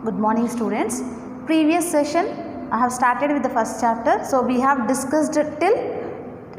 Good morning students. Previous session I have started with the first chapter. So we have discussed till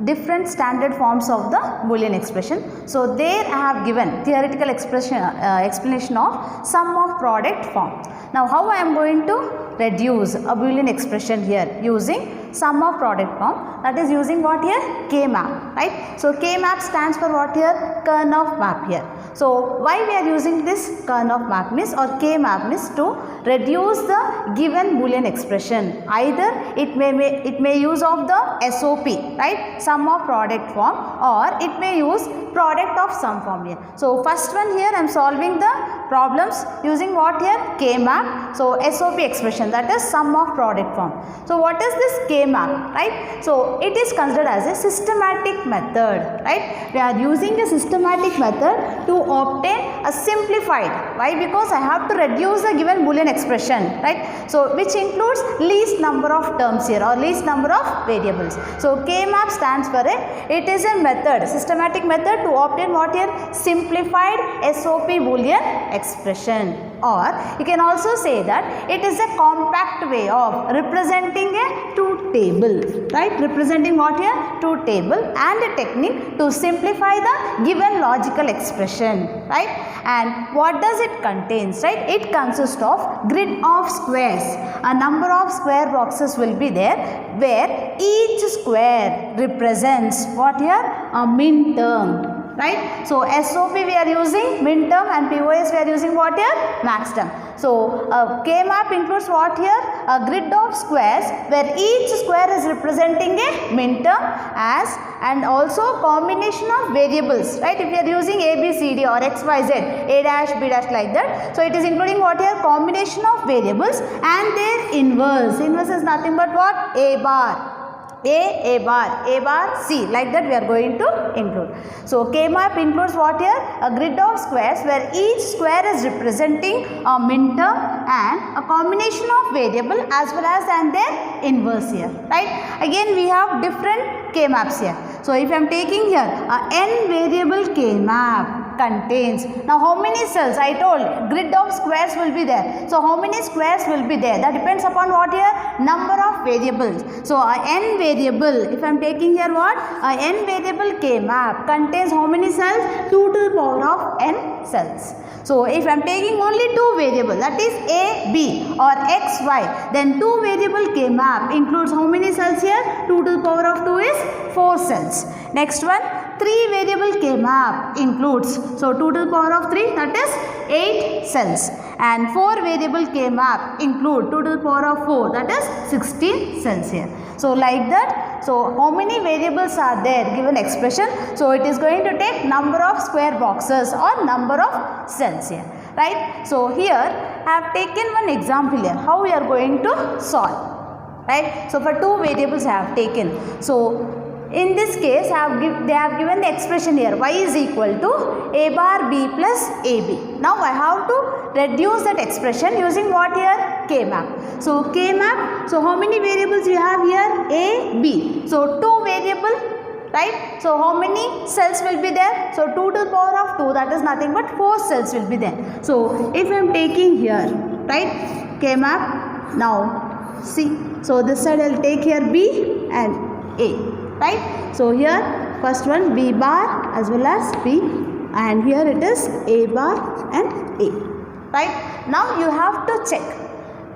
different standard forms of the Boolean expression. So there I have given theoretical explanation of sum of product form. Now how I am going to reduce a Boolean expression here using sum of product form, that is using what here? K-map, right? So K-map stands for what here? Kernoff map here. So why we are using this Kernoff map means or K-map means to reduce the given Boolean expression. Either it may use of the SOP, right? Sum of product form, or it may use product of sum form here. So first one here I am solving the problems using what here? K-map. So SOP expression, that is sum of product form. So what is this K-map, right? So it is considered as a systematic method, right? We are using a systematic method to obtain a simplified. Why? Because I have to reduce the given Boolean expression, right? So which includes least number of terms here or least number of variables. So K-map stands for it is a method, systematic method to obtain what here? Simplified SOP Boolean expression. Or you can also say that it is a compact way of representing a two table, right? Representing what here? Two table and a technique to simplify the given logical expression, right? And what does it contains, right? It consists of grid of squares. A number of square boxes will be there where each square represents what here? A min term. Right? So SOP we are using min term and POS we are using what here? Max term. So K-map includes what here? A grid of squares where each square is representing a min term as and also combination of variables, right? If we are using A, B, C, D or X, Y, Z, A dash, B dash like that. So it is including what here? Combination of variables and their inverse. Inverse is nothing but what? A bar. A bar, C, like that we are going to include. So K-map includes what here? A grid of squares where each square is representing a min term and a combination of variable as well as and their inverse here, right? Again we have different K-maps here. So if I am taking here a n variable K-map contains, now how many cells? I told grid of squares will be there. So how many squares will be there? That depends upon what here? Number of variables. So a n variable, if I am taking here what? A n variable K-map contains how many cells? 2 to the power of n cells. So if I am taking only two variables, that is A, B or X, Y, then two variable K-map includes how many cells here? 2 to the power of 2 is 4 cells. Next one, 3 variable K-map includes, so 2 to the power of 3, that is 8 cells, and 4 variable K-map include 2 to the power of 4, that is 16 cells here. So like that, so how many variables are there given expression? So it is going to take number of square boxes or number of cells here, right? So here I have taken one example here, how we are going to solve, right? So for two variables I have taken. So in this case, they have given the expression here, y is equal to a bar b plus ab. Now I have to reduce that expression using what here? K-map. So K-map, so how many variables you have here? A, B. So two variable, right? So how many cells will be there? So 2 to the power of 2, that is nothing but 4 cells will be there. So if I am taking here, right, K-map, now see, so this side I will take here B and A. Right? So here first one B bar as well as B, and here it is A bar and A. Right? Now you have to check.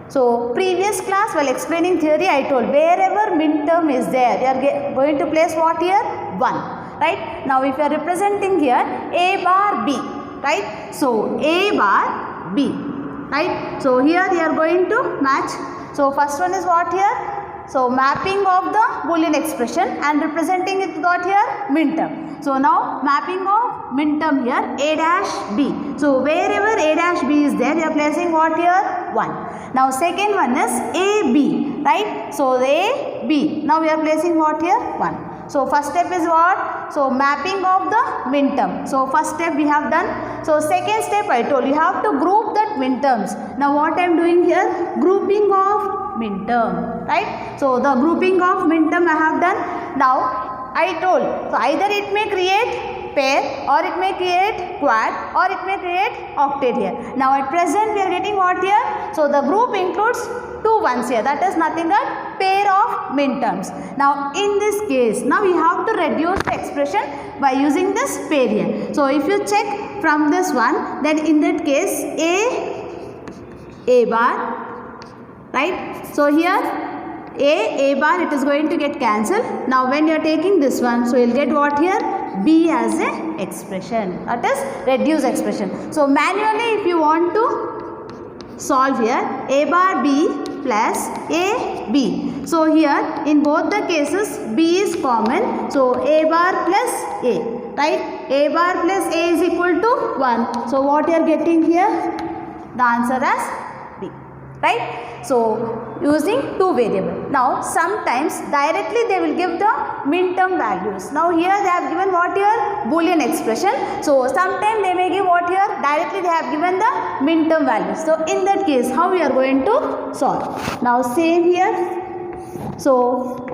So previous class while explaining theory I told wherever min term is there you are going to place what here? 1. Right? Now if you are representing here A bar B. Right? So A bar B. Right? So here you are going to match. So first one is what here? So mapping of the Boolean expression and representing it what here? Min term. So now mapping of min term here A dash B. So wherever A dash B is there you are placing what here? 1. Now second one is A B, right? So A B. Now we are placing what here? 1. So first step is what? So mapping of the min term. So first step we have done. So second step I told you have to group that min terms. Now what I am doing here? Grouping of min term, right? So the grouping of min term I have done. Now I told, so either it may create pair, or it may create quad, or it may create octet here. Now at present we are getting what here? So the group includes 2 ones here, that is nothing but pair of minterms. Now in this case, now we have to reduce the expression by using this pair here. So if you check from this one, then in that case A bar, right? So here A bar, it is going to get cancelled. Now when you are taking this one, so you will get what here? B as a expression, that is reduced expression. So manually if you want to solve here, A bar B plus A B. So here in both the cases B is common, so A bar plus A, right? A bar plus A is equal to 1. So what you are getting here? The answer as B, right? So using 2 variables. Now sometimes directly they will give the minterm values. Now here they have given what here? Boolean expression. So sometimes they may give what here? Directly they have given the minterm values. So in that case, how we are going to solve? Now same here. So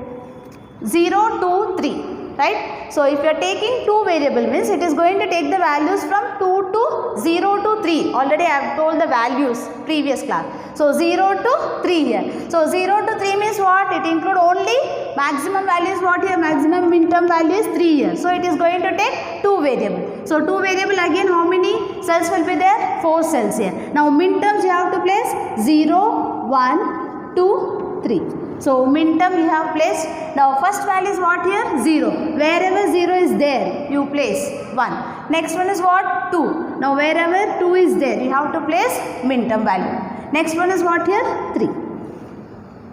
0 to 3, right? So if you are taking 2 variable means it is going to take the values from 2 to 0 to 3. Already I have told the values previous class. So 0 to 3 here. So 0 to 3 means what? It include only maximum value is what here? Maximum minterm value is 3 here. So it is going to take 2 variable. So 2 variable again, how many cells will be there? 4 cells here. Now minterms you have to place 0, 1, 2, 3. So minterm you have placed. Now first value is what here? 0. Wherever 0 is there, you place 1. Next one is what? 2. Now wherever 2 is there, you have to place minterm value. Next one is what here? 3.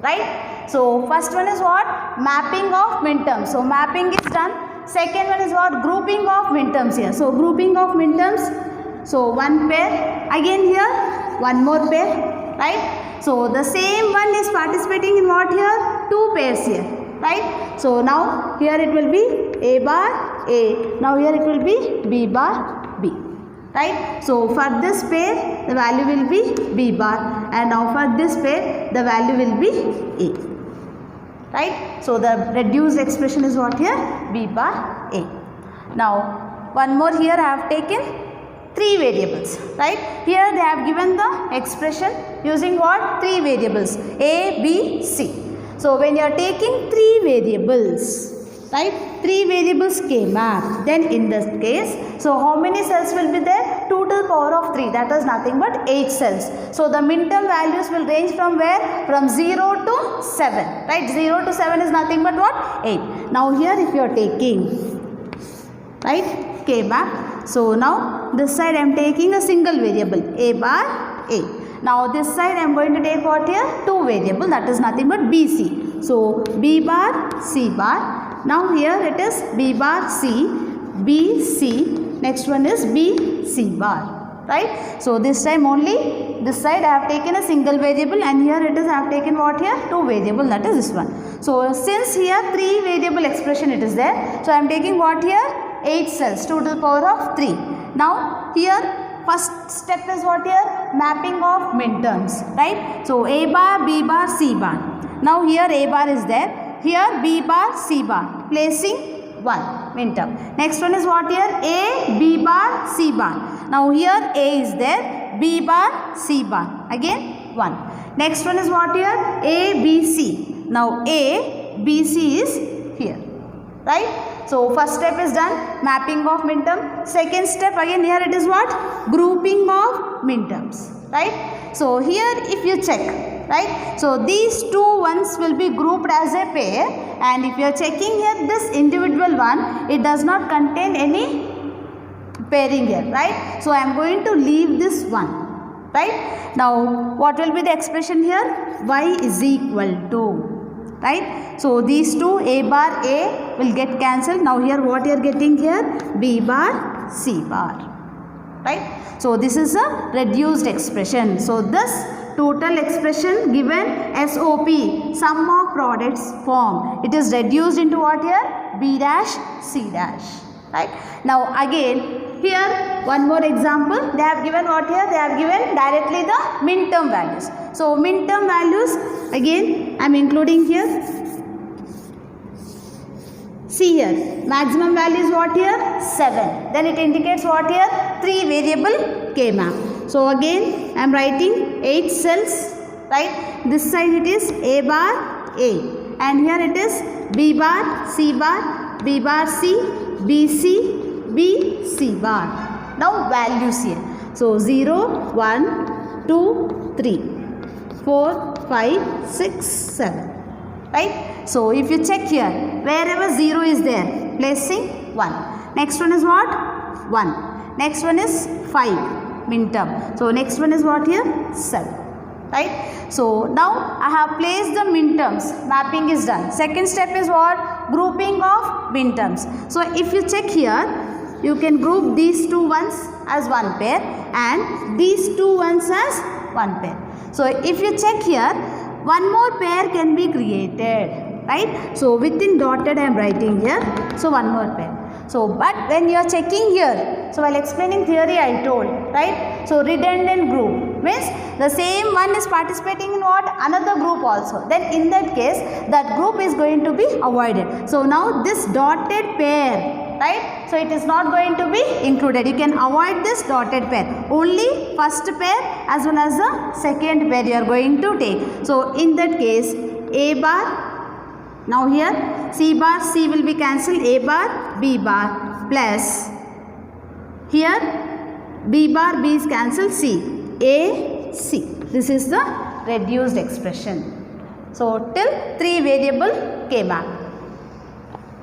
Right? So first one is what? Mapping of minterms. So mapping is done. Second one is what? Grouping of minterms here. So grouping of minterms. So one pair. Again here, one more pair. Right? So the same one is participating in what here? 2 pairs here, right? So now here it will be A bar A. Now here it will be B bar B, right? So for this pair the value will be B bar, and now for this pair the value will be A, right? So the reduced expression is what here? B bar A. Now one more here I have taken 3 variables, right? Here they have given the expression using what? 3 variables A, B, C. So when you are taking 3 variables, right? 3 variables K-map, then in this case, so how many cells will be there? 2 to the power of 3, that is nothing but 8 cells. So the minterm values will range from where? From 0 to 7, right? 0 to 7 is nothing but what? 8. Now here if you are taking, right, K-map, so now this side I am taking a single variable A bar A. Now this side I am going to take what here? 2 variable, that is nothing but BC. So B bar C bar. Now here it is B bar C, B C. Next one is B C bar, right? So this time only this side I have taken a single variable, and here it is I have taken what here? 2 variable, that is this one. So since here 3 variable expression it is there, so I am taking what here? 8 cells, 2 to the power of 3. Now here first step is what here? Mapping of minterms, right? So A bar, B bar, C bar. Now here A bar is there, here B bar, C bar, placing 1 minterm. Next one is what here? A, B bar, C bar. Now here A is there, B bar, C bar, again 1. Next one is what here? A, B, C. Now A, B, C is here, right? So first step is done, mapping of minterm. Second step again here it is what? Grouping of minterms, right? So here if you check, right? So these 2 ones will be grouped as a pair, and if you are checking here this individual one, it does not contain any pairing here, right? So I am going to leave this one, right? Now what will be the expression here? Y is equal to, right? So these 2 A bar A will get cancelled. Now here what you are getting here? B bar C bar, right? So this is a reduced expression. So this total expression given SOP, sum of products form, it is reduced into what here? B dash C dash, right? Now again here one more example, they have given what here? They have given directly the minterm values. So minterm values again I am including here See here, maximum value is what here? 7. Then it indicates what here? 3 variable K-map. So again I am writing 8 cells, right? This side it is A bar A, and here it is B bar C bar, B bar C, B C, B C bar. Now values here. So 0, 1, 2, 3, 4, 5, 6, 7. Right? So if you check here, wherever 0 is there, placing 1. Next one is what? 1. Next one is 5, min term. So next one is what here? 7. Right? So now I have placed the min terms. Mapping is done. Second step is what? Grouping of min terms. So if you check here, you can group these two ones as one pair and these two ones as one pair. So if you check here, one more pair can be created, right? So within dotted I am writing here. So one more pair. So but when you are checking here, so while explaining theory I told, right? So redundant group means the same one is participating in what? Another group also. Then in that case that group is going to be avoided. So now this dotted pair, right? So it is not going to be included. You can avoid this dotted pair. Only first pair as well as the second pair you are going to take. So in that case A bar, now here C bar, C will be cancelled, A bar, B bar plus here B bar, B is cancelled, C, A, C. This is the reduced expression. So till 3 variable K bar.